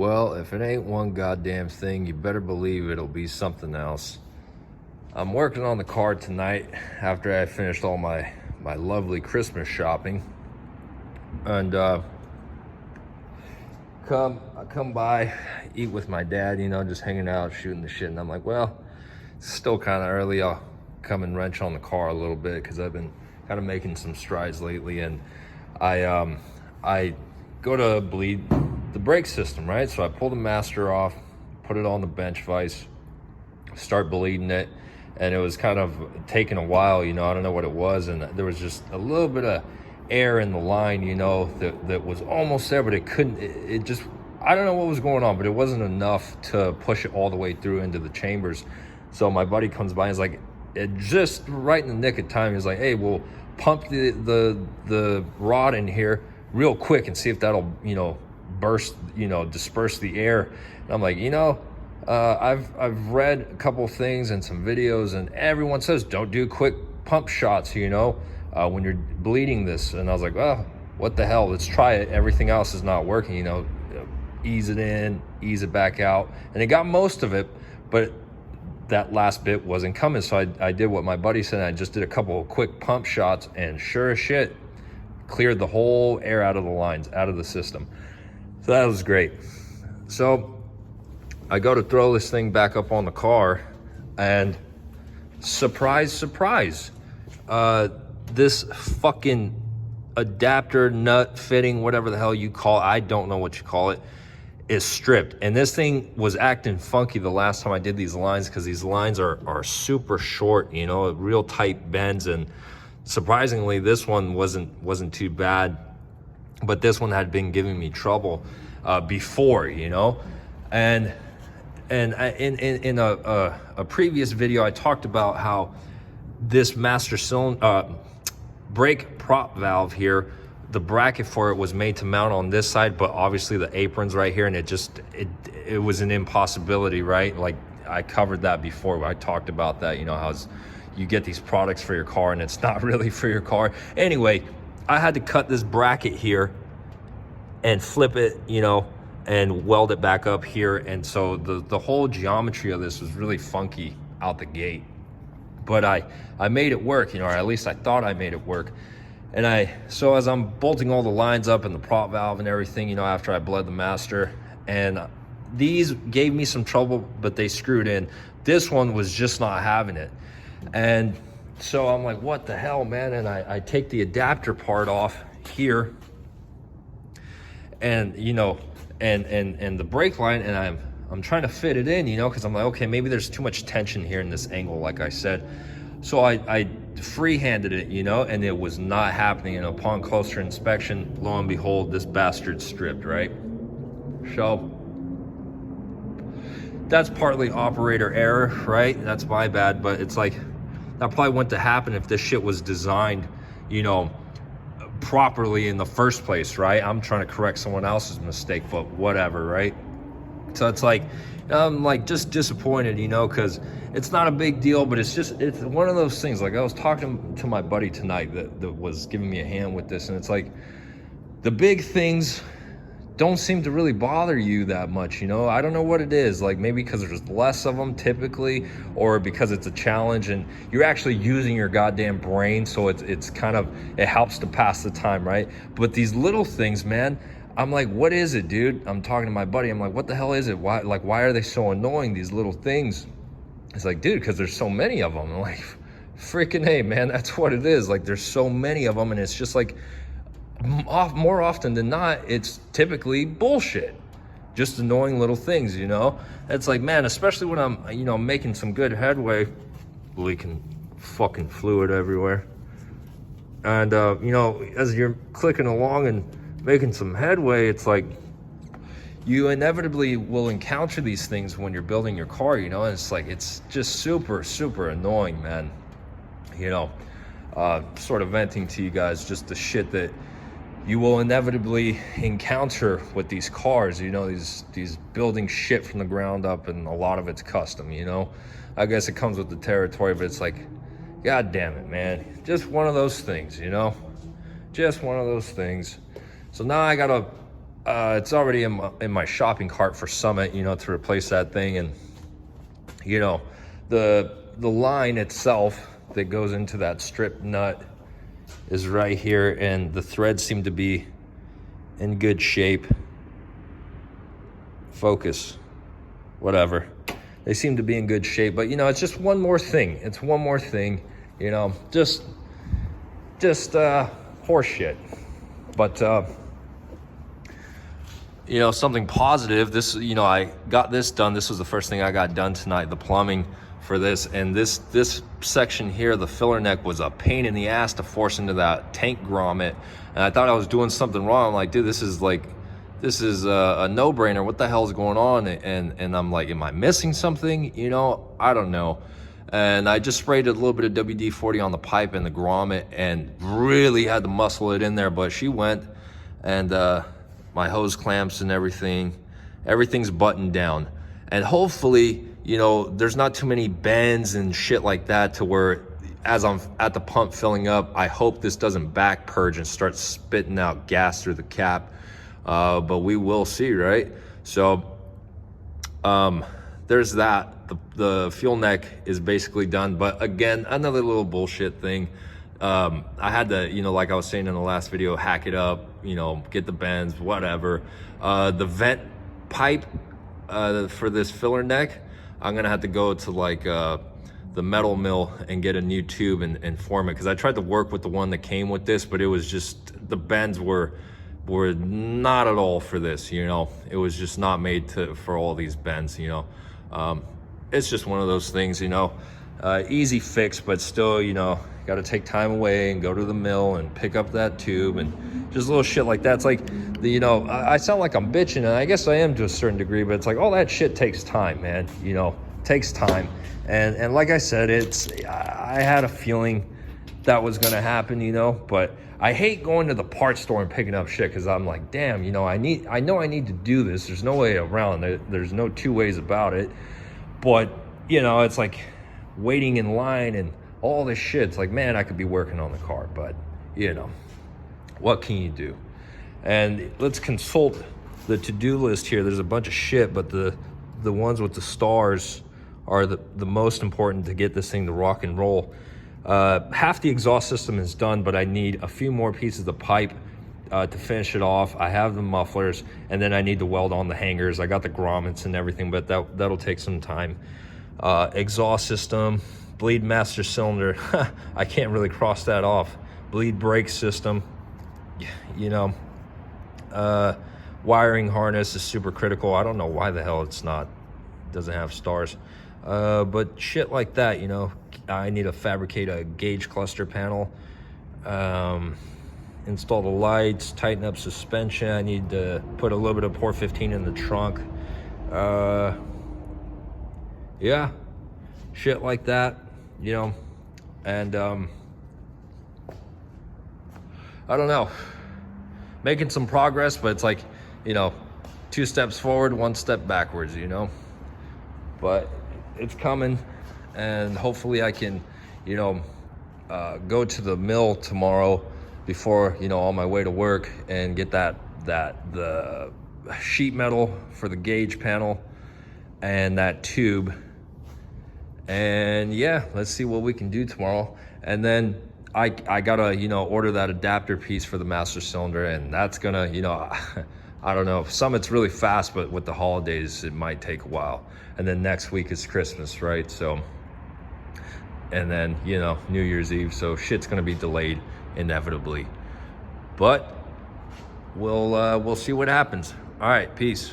Well, if it ain't one goddamn thing, you better believe it'll be something else. I'm working on the car tonight after I finished all my lovely Christmas shopping. And I come by, eat with my dad, you know, just hanging out, shooting the shit. And I'm like, well, it's still kind of early. I'll come and wrench on the car a little bit because I've been kind of making some strides lately. And I go to bleed the brake system, right? So I pull the master off, put it on the bench vise, start bleeding it. And it was kind of taking a while, you know, I don't know what it was. And there was just a little bit of air in the line, you know, that was almost there, but it couldn't, it just, I don't know what was going on, but it wasn't enough to push it all the way through into the chambers. So my buddy comes by and is like, it just right in the nick of time, he's like, hey, we'll pump the rod in here real quick and see if that'll, you know, burst, you know, disperse the air. And I'm like, you know, I've read a couple of things and some videos, and everyone says don't do quick pump shots, you know, when you're bleeding this. And I was like, well, what the hell, let's try it. Everything else is not working, you know, ease it in, ease it back out. And it got most of it, but that last bit wasn't coming. So I did what my buddy said. I just did a couple of quick pump shots, and sure as shit, cleared the whole air out of the lines, out of the system. So that was great. So I go to throw this thing back up on the car, and surprise, surprise, this fucking adapter, nut, fitting, whatever the hell you call it, I don't know what you call it, is stripped. And this thing was acting funky the last time I did these lines, because these lines are super short, you know, real tight bends. And surprisingly, this one wasn't too bad, but this one had been giving me trouble before, you know. And in a previous video, I talked about how this master cylinder brake prop valve here, the bracket for it was made to mount on this side, but obviously the apron's right here, and it was an impossibility, right? Like I covered that before. I talked about that, you know, how you get these products for your car and it's not really for your car. Anyway, I had to cut this bracket here and flip it, you know, and weld it back up here. And so the whole geometry of this was really funky out the gate, but I made it work, you know, or at least I thought I made it work. And so as I'm bolting all the lines up and the prop valve and everything, you know, after I bled the master, and these gave me some trouble, but they screwed in. This one was just not having it. And so I'm like, what the hell, man? And I take the adapter part off here, and, you know, and the brake line, and I'm trying to fit it in, you know, because I'm like, okay, maybe there's too much tension here in this angle, like I said. So I free-handed it, you know, and it was not happening. And upon closer inspection, lo and behold, this bastard stripped, right? So that's partly operator error, right? That's my bad, but it's like, that probably wouldn't have happened if this shit was designed, you know, properly in the first place, right? I'm trying to correct someone else's mistake, but whatever, right? So it's like, I'm like just disappointed, you know, because it's not a big deal, but it's one of those things. Like I was talking to my buddy tonight that was giving me a hand with this, and it's like the big things don't seem to really bother you that much, you know. I don't know what it is, like maybe because there's less of them typically, or because it's a challenge and you're actually using your goddamn brain, so it's kind of, it helps to pass the time, right? But these little things, man, I'm like, what is it, dude? I'm talking to my buddy, I'm like, what the hell is it? Why are they so annoying, these little things? It's like, dude, because there's so many of them. I'm like, freaking hey, man, that's what it is. Like, there's so many of them, and it's just like, more often than not, it's typically bullshit, just annoying little things, you know. It's like, man, especially when I'm, you know, making some good headway, leaking fucking fluid everywhere, and you know, as you're clicking along and making some headway, it's like you inevitably will encounter these things when you're building your car, you know. And it's like, it's just super annoying, man, you know. Sort of venting to you guys just the shit that you will inevitably encounter with these cars, you know, these building shit from the ground up, and a lot of it's custom, you know. I guess it comes with the territory, but it's like, god damn it, man, just one of those things, you know, just one of those things. So now I gotta It's already in my shopping cart for Summit, you know, to replace that thing. And you know, the line itself that goes into that strip nut is right here, and the threads seem to be in good shape. Focus, whatever. They seem to be in good shape, but you know, it's just one more thing. It's one more thing, you know, just horse shit. But you know, something positive. This, you know, I got this done. This was the first thing I got done tonight, the plumbing for this. And this section here, the filler neck, was a pain in the ass to force into that tank grommet. And I thought I was doing something wrong. I'm like, dude, this is a no-brainer. What the hell is going on? And I'm like, am I missing something? You know, I don't know. And I just sprayed a little bit of WD-40 on the pipe and the grommet and really had to muscle it in there. But she went, and my hose clamps and everything's buttoned down. And hopefully, you know, there's not too many bends and shit like that to where, as I'm at the pump filling up, I hope this doesn't back purge and start spitting out gas through the cap. But we will see, right? So there's that. The fuel neck is basically done. But again, another little bullshit thing. I had to, you know, like I was saying in the last video, hack it up, you know, get the bends, whatever. The vent pipe for this filler neck, I'm gonna have to go to like the metal mill and get a new tube and form it, because I tried to work with the one that came with this, but it was just, the bends were not at all for this, you know. It was just not made for all these bends, you know. It's just one of those things, you know. Easy fix, but still, you know, got to take time away and go to the mill and pick up that tube and just little shit like that. It's like, you know, I sound like I'm bitching, and I guess I am to a certain degree, but it's like all that shit takes time, man. You know, takes time. And like I said, I had a feeling that was gonna happen, you know, but I hate going to the parts store and picking up shit, because I'm like, damn, you know, I know I need to do this. There's no way around it. There's no two ways about it. But, you know, it's like waiting in line and all this shit. It's like, man, I could be working on the car, but you know, what can you do? And let's consult the to-do list here. There's a bunch of shit, but the ones with the stars are the most important to get this thing to rock and roll. Half the exhaust system is done, but I need a few more pieces of pipe to finish it off. I have the mufflers, and then I need to weld on the hangers. I got the grommets and everything, but that'll take some time. Exhaust system, bleed master cylinder. I can't really cross that off. Bleed brake system, you know. Wiring harness is super critical. I don't know why the hell doesn't have stars. But shit like that, you know. I need to fabricate a gauge cluster panel, install the lights, tighten up suspension. I need to put a little bit of Port 15 in the trunk. Yeah, shit like that, you know. And I don't know, making some progress, but it's like, you know, 2 steps forward, 1 step backwards, you know. But it's coming, and hopefully I can, you know, go to the mill tomorrow before, you know, on my way to work, and get the sheet metal for the gauge panel and that tube. And yeah, let's see what we can do tomorrow. And then I gotta, you know, order that adapter piece for the master cylinder, and that's gonna, you know, I don't know, Summit's really fast, but with the holidays it might take a while. And then next week is Christmas, right? So, and then, you know, New Year's Eve, so shit's gonna be delayed inevitably. But we'll see what happens. All right, peace.